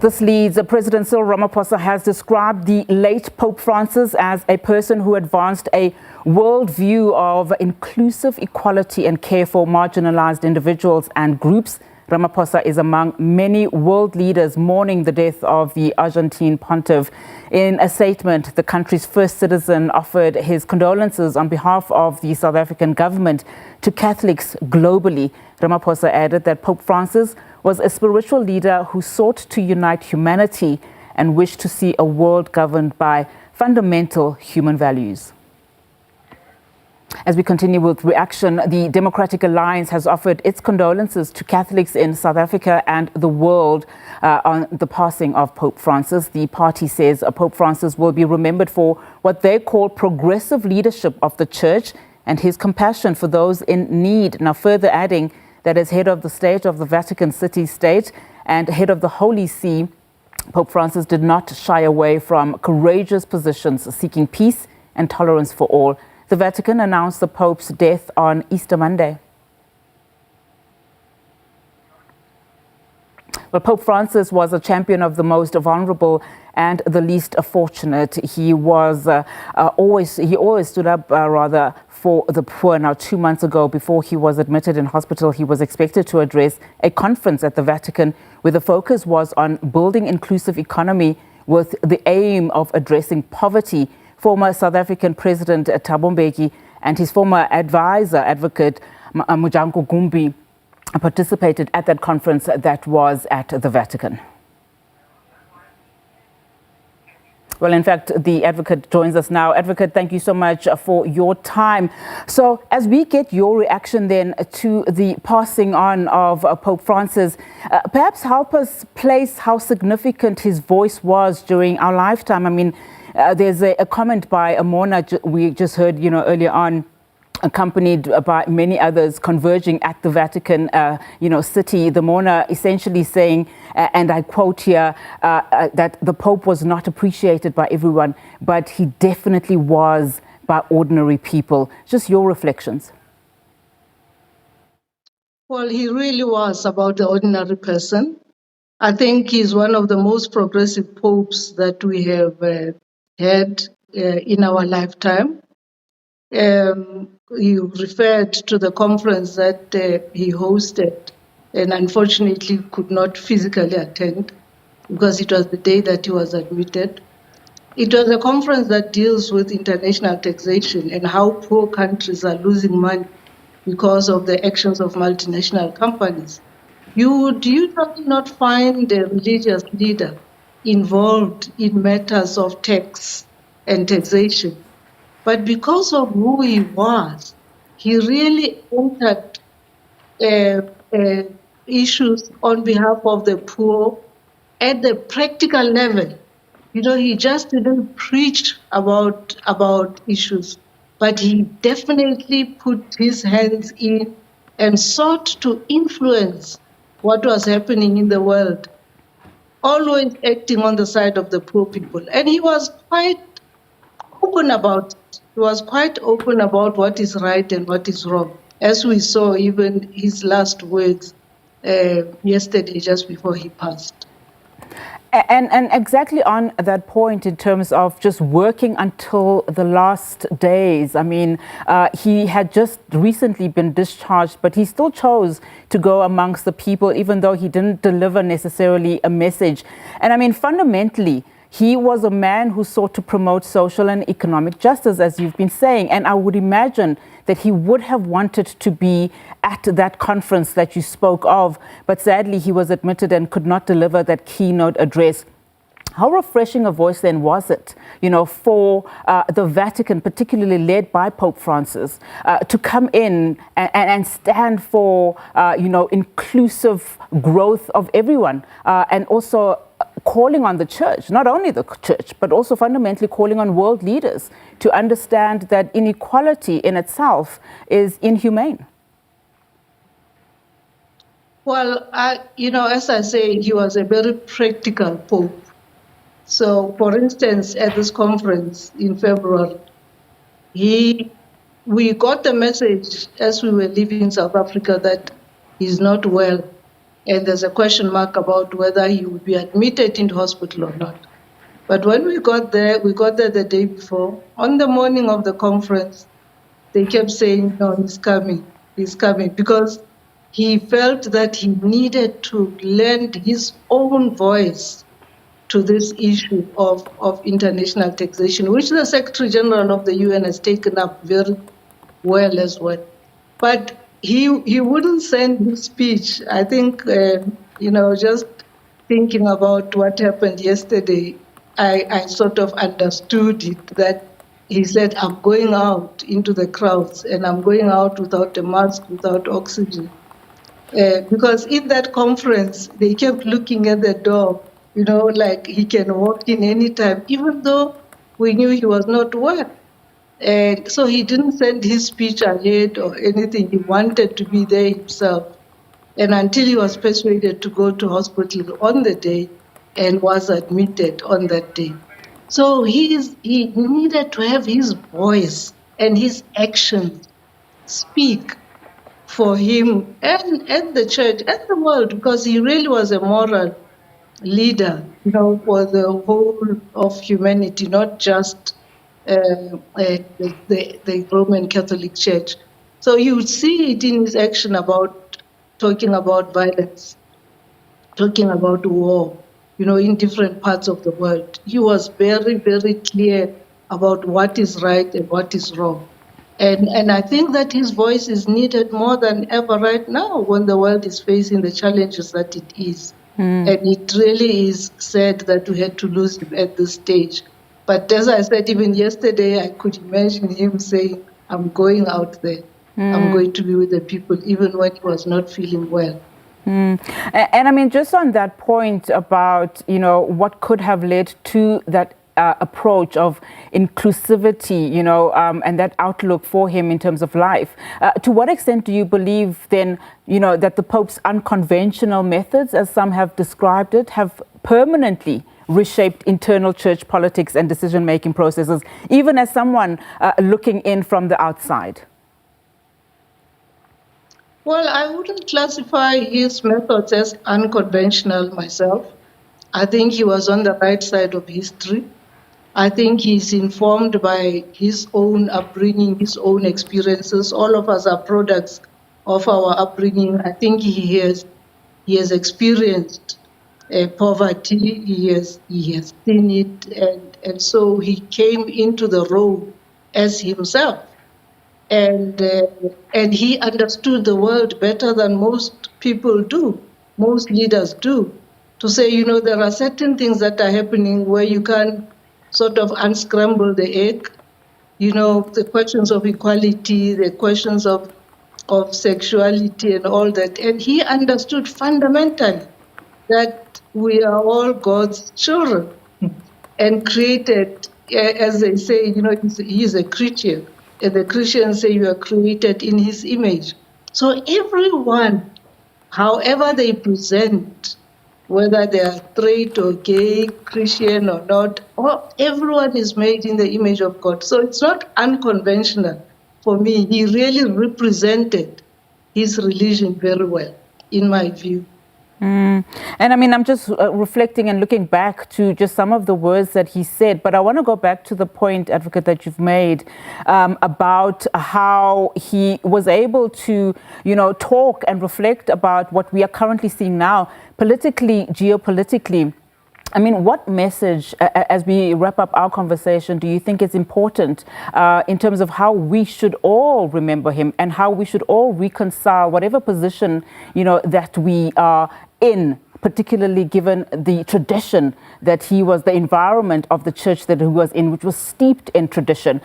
This leads President Cyril Ramaphosa has described the late Pope Francis as a person who advanced a worldview of inclusive equality and care for marginalized individuals and groups. Ramaphosa is among many world leaders mourning the death of the Argentine pontiff. In a statement, the country's first citizen offered his condolences on behalf of the South African government to Catholics globally. Ramaphosa added that Pope Francis was a spiritual leader who sought to unite humanity and wished to see a world governed by fundamental human values. As we continue with reaction, the Democratic Alliance has offered its condolences to Catholics in South Africa and the world on the passing of Pope Francis. The party says Pope Francis will be remembered for what they call progressive leadership of the church and his compassion for those in need. Now, further adding that as head of the state of the Vatican city-state and head of the Holy See, Pope Francis did not shy away from courageous positions seeking peace and tolerance for all. The Vatican announced the Pope's death on Easter Monday. Well, Pope Francis was a champion of the most vulnerable and the least fortunate. He was always stood up for the poor. Now, 2 months ago, before he was admitted in hospital, he was expected to address a conference at the Vatican where the focus was on building inclusive economy with the aim of addressing poverty. Former South African President Thabo Mbeki and his former advisor, Advocate Mojanku Gumbi, participated at that conference that was at the Vatican. Well, in fact, the advocate joins us now. Advocate, thank you so much for your time. So as we get your reaction then to the passing on of Pope Francis, perhaps help us place how significant his voice was during our lifetime. I mean, there's a comment by a mourner we just heard, earlier on, accompanied by many others converging at the Vatican, city. The mourner essentially saying, and I quote here, that the Pope was not appreciated by everyone, but he definitely was by ordinary people. Just your reflections. Well, he really was about the ordinary person. I think he's one of the most progressive popes that we have had in our lifetime. You referred to the conference that he hosted and unfortunately could not physically attend because it was the day that he was admitted. It was a conference that deals with international taxation and how poor countries are losing money because of the actions of multinational companies. You would usually not find a religious leader involved in matters of tax and taxation. But because of who he was, he really entered issues on behalf of the poor at the practical level. He just didn't preach about issues, but he definitely put his hands in and sought to influence what was happening in the world, always acting on the side of the poor people. And he was quite open about it. He was quite open about what is right and what is wrong, as we saw even his last words yesterday, just before he passed. And exactly on that point, in terms of just working until the last days, I mean, he had just recently been discharged, but he still chose to go amongst the people, even though he didn't deliver necessarily a message. And I mean, fundamentally, he was a man who sought to promote social and economic justice, as you've been saying. And I would imagine that he would have wanted to be at that conference that you spoke of. But sadly, he was admitted and could not deliver that keynote address. How refreshing a voice then was it, for the Vatican, particularly led by Pope Francis, to come in and stand for, inclusive growth of everyone, and also calling on the church, not only the church, but also fundamentally calling on world leaders to understand that inequality in itself is inhumane. Well, as I say, he was a very practical pope. So, for instance, at this conference in February, we got the message as we were leaving South Africa that he's not well. and there's a question mark about whether he would be admitted into hospital or not. But when we got there the day before. On the morning of the conference, they kept saying, no, he's coming, because he felt that he needed to lend his own voice to this issue of international taxation, which the Secretary General of the UN has taken up very well as well. But he wouldn't send his speech. I think, just thinking about what happened yesterday, I sort of understood it, that he said, I'm going out into the crowds and I'm going out without a mask, without oxygen. Because in that conference, they kept looking at the door, like he can walk in anytime, even though we knew he was not well. And so he didn't send his speech ahead or anything. He wanted to be there himself. And until he was persuaded to go to hospital on the day and was admitted on that day. So he needed to have his voice and his actions speak for him and the church and the world, because he really was a moral leader, for the whole of humanity, not just the Roman Catholic Church. So you would see it in his action about talking about violence, talking about war, in different parts of the world. He was very, very clear about what is right and what is wrong. And I think that his voice is needed more than ever right now when the world is facing the challenges that it is. And it really is sad that we had to lose him at this stage. But as I said, even yesterday, I could imagine him saying, I'm going out there. I'm going to be with the people, even when he was not feeling well. And I mean, just on that point about, what could have led to that approach of inclusivity, and that outlook for him in terms of life. To what extent do you believe then, that the Pope's unconventional methods, as some have described it, have permanently reshaped internal church politics and decision-making processes, even as someone looking in from the outside? Well, I wouldn't classify his methods as unconventional myself. I think he was on the right side of history. I think he's informed by his own upbringing, his own experiences. All of us are products of our upbringing. I think he has experienced poverty. He has seen it, and so he came into the role as himself, and he understood the world better than most people do, most leaders do. To say, there are certain things that are happening where you can sort of unscramble the egg, the questions of equality, the questions of sexuality and all that. And he understood fundamentally that we are all God's children and created, as they say, he is a creature. And the Christians say you are created in his image. So everyone, however they present, whether they are straight or gay, Christian or not, everyone is made in the image of God. So it's not unconventional for me. He really represented his religion very well, in my view. And I mean, I'm just reflecting and looking back to just some of the words that he said, but I want to go back to the point, Advocate, that you've made about how he was able to, talk and reflect about what we are currently seeing now, politically, geopolitically. I mean, what message, as we wrap up our conversation, do you think is important in terms of how we should all remember him and how we should all reconcile whatever position, that we are in, particularly given the tradition that he was, the environment of the church that he was in, which was steeped in tradition,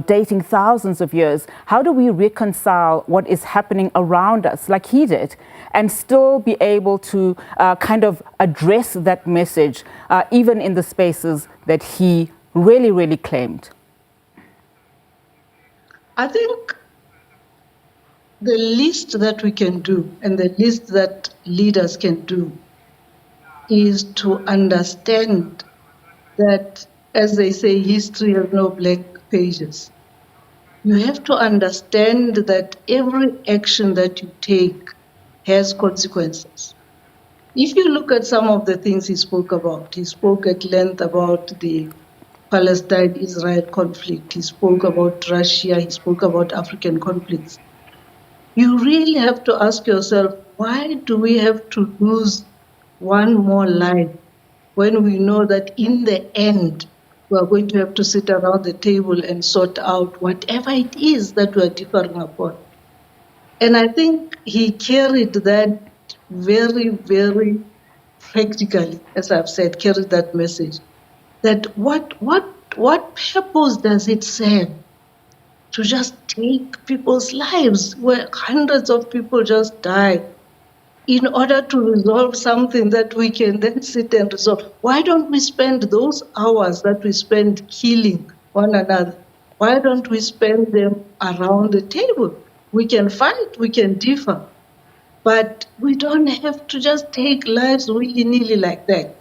dating thousands of years? How do we reconcile what is happening around us like he did and still be able to kind of address that message, even in the spaces that he really, really claimed? I think the least that we can do and the least that leaders can do is to understand that, as they say, history has no blank pages. You have to understand that every action that you take has consequences. If you look at some of the things he spoke about, he spoke at length about the Palestine-Israel conflict, he spoke about Russia, he spoke about African conflicts. You really have to ask yourself, why do we have to lose one more life when we know that in the end, we are going to have to sit around the table and sort out whatever it is that we are differing upon? And I think he carried that very, very practically, as I've said, carried that message. That what purpose does it serve to just take people's lives where hundreds of people just die in order to resolve something that we can then sit and resolve? Why don't we spend those hours that we spend killing one another? Why don't we spend them around the table? We can fight, we can differ, but we don't have to just take lives willy-nilly like that.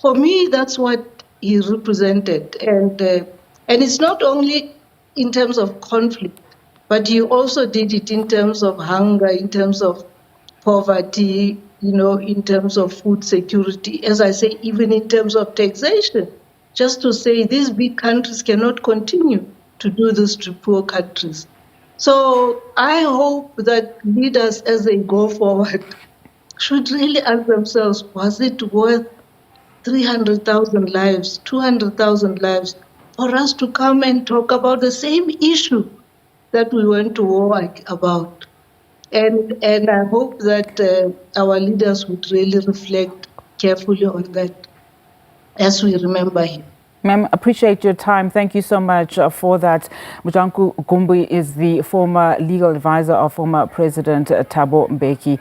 For me, that's what he represented. And it's not only in terms of conflict, but he also did it in terms of hunger, in terms of poverty, in terms of food security, as I say, even in terms of taxation, just to say these big countries cannot continue to do this to poor countries. So I hope that leaders, as they go forward, should really ask themselves, was it worth 300,000 lives, 200,000 lives, for us to come and talk about the same issue that we went to war about? And I hope that our leaders would really reflect carefully on that as we remember him. Ma'am, appreciate your time. Thank you so much for that. Mojanku Gumbi is the former legal advisor of former President Thabo Mbeki.